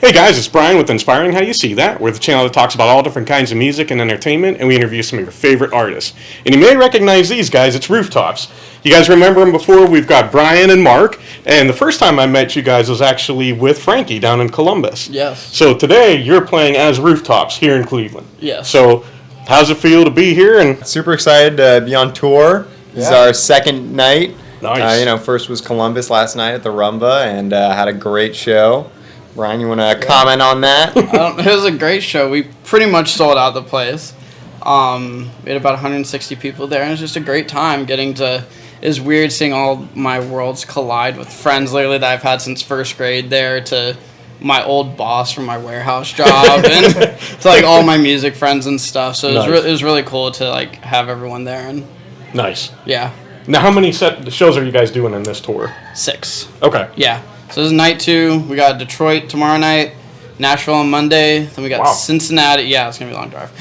Hey guys, it's Brian with Inspiring How You See That. We're the channel that talks about all different kinds of music and entertainment, and we interview some of your favorite artists. And you may recognize these guys, it's Rooftops. You guys remember them before? We've got Brian and Mark, and the first time I met you guys was actually with Frankie down in Columbus. Yes. So today, you're playing as Rooftops here in Cleveland. Yes. So, how's it feel to be here? And super excited to be on tour. This is our second night. Nice. First was Columbus last night at the Rumba, and had a great show. Brian, you want to comment on that? It was a great show. We pretty much sold out the place. We had about 160 people there, and it was just a great time getting to... It was weird seeing all my worlds collide with friends literally that I've had since first grade there to my old boss from my warehouse job and to like all my music friends and stuff. So it was really cool to like have everyone there. And nice. Yeah. Now, how many shows are you guys doing in this tour? 6. Okay. Yeah. So this is night 2. We got Detroit tomorrow night, Nashville on Monday. Then we got Cincinnati. Yeah, it's going to be a long drive.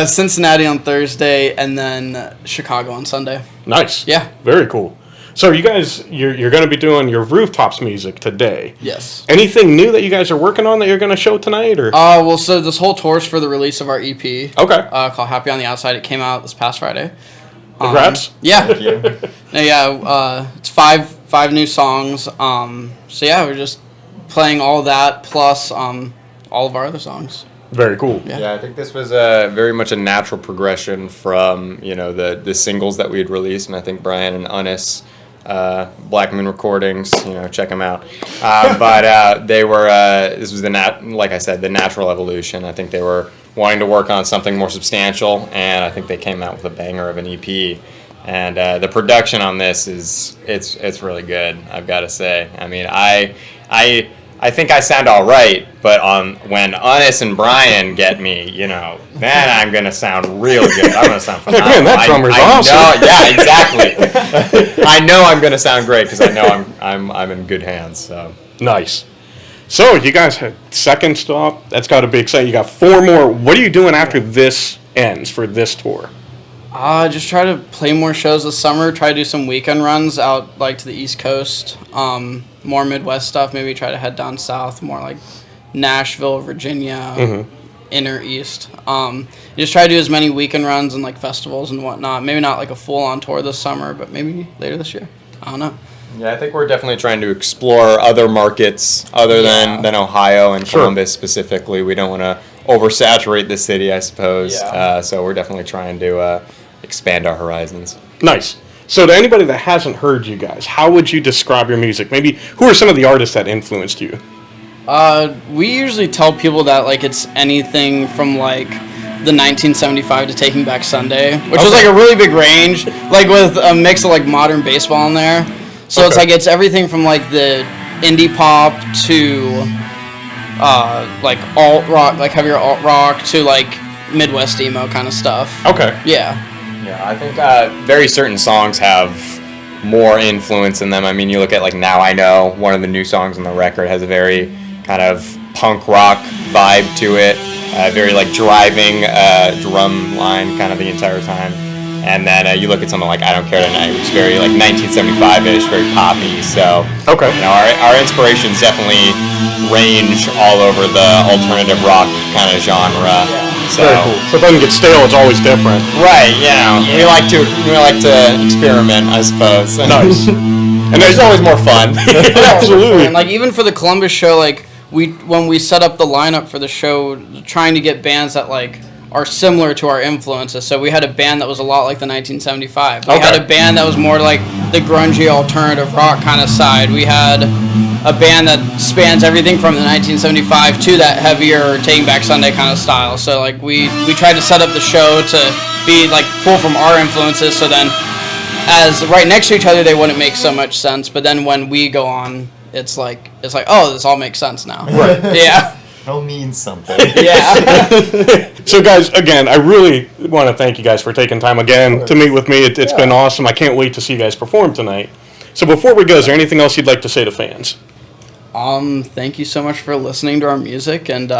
Cincinnati on Thursday, and then Chicago on Sunday. Nice. Yeah. Very cool. So you guys, you're going to be doing your Rooftops music today. Yes. Anything new that you guys are working on that you're going to show tonight? Or? Well, so this whole tour is for the release of our EP. Okay. Called Happy on the Outside. It came out this past Friday. Congrats. Yeah. Thank you. It's five new songs. So yeah, we're just playing all that plus all of our other songs. Very cool. Yeah, I think this was very much a natural progression from the singles that we had released, and I think Brian and Unis, Black Moon Recordings, check them out. But they were this was like I said, the natural evolution. I think they were wanting to work on something more substantial, and I think they came out with a banger of an EP. And the production on this it's really good, I've got to say. I mean, I think I sound all right, but when Unis and Brian get me, then I'm gonna sound real good. I'm gonna sound phenomenal. Man, that drummer's awesome. Yeah, exactly. I know I'm gonna sound great because I know I'm in good hands. So nice. So you guys had second stop. That's got to be exciting. You got 4 more. What are you doing after this ends for this tour? Just try to play more shows this summer. Try to do some weekend runs out like to the East Coast. More Midwest stuff. Maybe try to head down south, more like Nashville, Virginia, inner East. Just try to do as many weekend runs and like festivals and whatnot. Maybe not like a full-on tour this summer, but maybe later this year. I don't know. Yeah, I think we're definitely trying to explore other markets other than Ohio and Columbus specifically. We don't want to oversaturate the city, I suppose. Yeah. So we're definitely trying to expand our horizons. Nice. So to anybody that hasn't heard you guys, how would you describe your music? Maybe who are some of the artists that influenced you? We usually tell people that like it's anything from like the 1975 to Taking Back Sunday, which was like a really big range, like with a mix of like modern baseball in there. So it's like it's everything from like the indie pop to like alt rock, like heavier alt rock to like Midwest emo kind of stuff. Okay. Yeah. Yeah, I think very certain songs have more influence in them. I mean, you look at like Now I Know, one of the new songs on the record has a very kind of punk rock vibe to it, very like driving drum line kind of the entire time. And then you look at something like I Don't Care Tonight, which is very like 1975-ish, very poppy. So our inspirations definitely range all over the alternative rock kind of genre. So, very cool. So it doesn't get stale, it's always different. Right, we like to experiment, I suppose. Nice. And there's always more fun. Absolutely. And like even for the Columbus show, like when we set up the lineup for the show, trying to get bands that like are similar to our influences. So we had a band that was a lot like the 1975. We had a band that was more like the grungy alternative rock kind of side. We had a band that spans everything from the 1975 to that heavier Taking Back Sunday kind of style. So like we tried to set up the show to be like pull from our influences. So then as right next to each other, they wouldn't make so much sense. But then when we go on, it's like oh, this all makes sense now. Right. Yeah. It'll mean something. Yeah. So guys, again, I really want to thank you guys for taking time again to meet with me. It's been awesome. I can't wait to see you guys perform tonight. So before we go, is there anything else you'd like to say to fans? Thank you so much for listening to our music and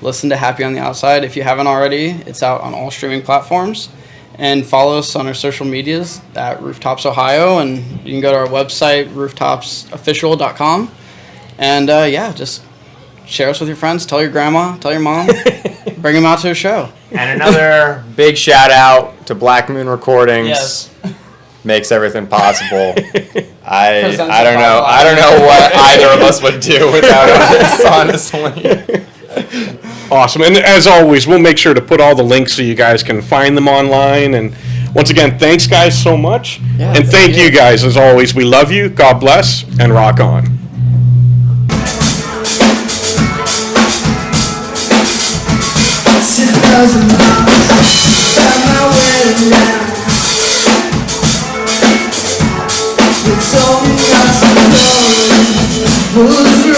listen to Happy on the Outside. If you haven't already, it's out on all streaming platforms. And follow us on our social medias at Rooftops Ohio, and you can go to our website, rooftopsofficial.com. And just share us with your friends. Tell your grandma. Tell your mom. Bring them out to a show. And another big shout out to Black Moon Recordings. Yes. Makes everything possible. I Presents don't a know. bottle. I don't know what either of us would do without this, honestly. Awesome. And as always, we'll make sure to put all the links so you guys can find them online. And once again, thanks, guys, so much. Yeah, and thank you, guys, as always. We love you. God bless, and rock on. It's only us knowing who's